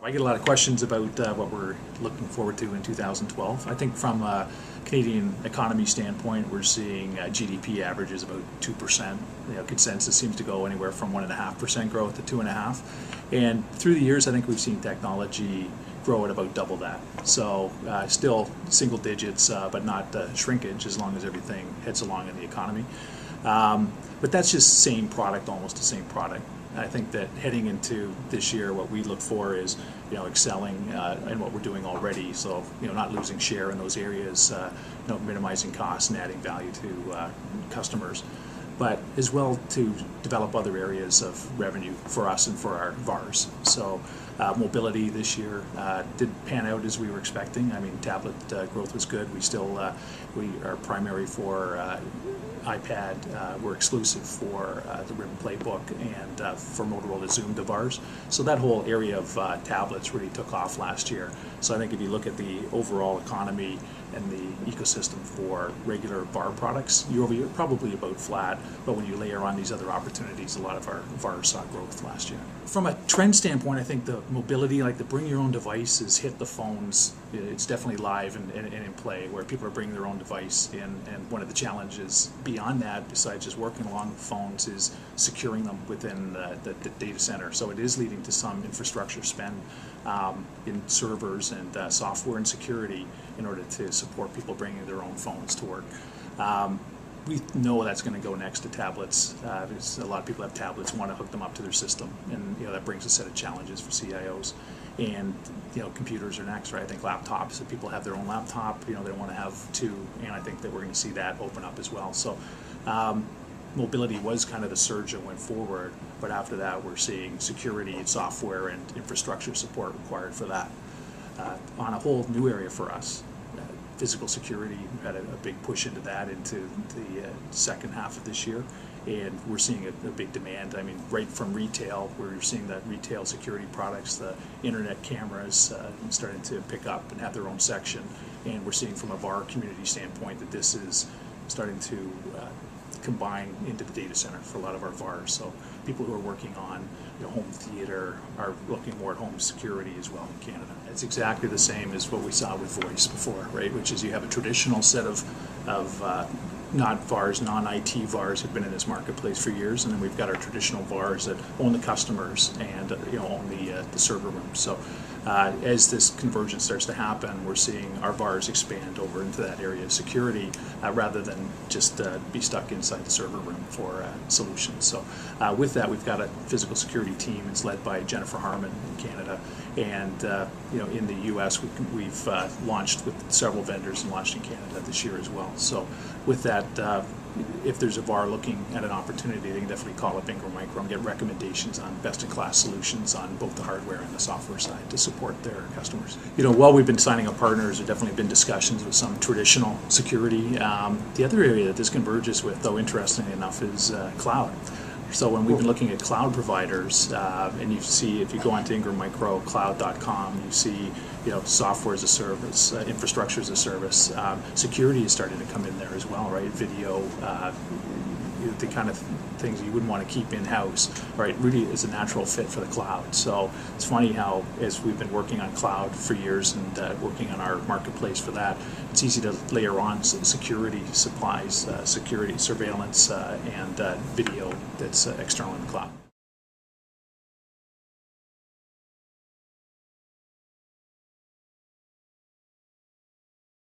I get a lot of questions about what we're looking forward to in 2012. I think from a Canadian economy standpoint, we're seeing GDP averages about 2%. Consensus seems to go anywhere from 1.5% growth to 2.5%. And through the years, I think we've seen technology grow at about double that. So still single digits, but not shrinkage as long as everything heads along in the economy. But that's just same product, almost the same product. I think that heading into this year, what we look for is, excelling in what we're doing already. So, not losing share in those areas, minimizing costs and adding value to customers, but as well to develop other areas of revenue for us and for our VARs. So, mobility this year did pan out as we were expecting. I mean, tablet growth was good. We still we are primary for iPad. We're exclusive for the Ribbon Playbook and for Motorola Zoom to VARs. So that whole area of tablets really took off last year. So I think if you look at the overall economy and the ecosystem for regular VAR products, year over year, probably about flat. But when you layer on these other opportunities, a lot of our VARs saw growth last year. From a trend standpoint, I think the mobility, like the bring your own device, has hit the phones. It's definitely live and in play, where people are bringing their own device in. And one of the challenges beyond that, besides just working along with phones, is securing them within the data center. So it is leading to some infrastructure spend in servers and software and security in order to support people bringing their own phones to work. We know that's going to go next to tablets. Because a lot of people have tablets and want to hook them up to their system, and that brings a set of challenges for CIOs. And computers are next, right? I think laptops. If people have their own laptop, they want to have two, and I think that we're going to see that open up as well. So, mobility was kind of the surge that went forward, but after that, we're seeing security, software, and infrastructure support required for that. On a whole new area for us. Physical security, we had a big push into that into the second half of this year, and we're seeing a big demand. I mean, right from retail, we're seeing that retail security products, the internet cameras starting to pick up and have their own section, and we're seeing from a VAR community standpoint that this is starting to combine into the data center for a lot of our VARs. So people who are working on home theater are looking more at home security as well in Canada. It's exactly the same as what we saw with voice before, right? Which is you have a traditional set of not VARs, non-IT VARs have been in this marketplace for years, and then we've got our traditional VARs that own the customers and own the server room. So as this convergence starts to happen, we're seeing our VARs expand over into that area of security rather than just be stuck inside the server room for solutions. So with that, we've got a physical security team. It's led by Jennifer Harmon in Canada, and in the U.S. we've launched with several vendors and launched in Canada this year as well. So with that, if there's a VAR looking at an opportunity, they can definitely call up Ingram Micro and get recommendations on best-in-class solutions on both the hardware and the software side to support their customers. While we've been signing up partners, there have definitely been discussions with some traditional security. The other area that this converges with, though interestingly enough, is cloud. So when we've been looking at cloud providers, and you see, if you go onto IngramMicroCloud.com, you see, software as a service, infrastructure as a service, security is starting to come in there as well, right? Video, the kind of things you wouldn't want to keep in-house, right? Really is a natural fit for the cloud. So it's funny how, as we've been working on cloud for years and working on our marketplace for that, it's easy to layer on security supplies, security surveillance, and video that's external in the cloud.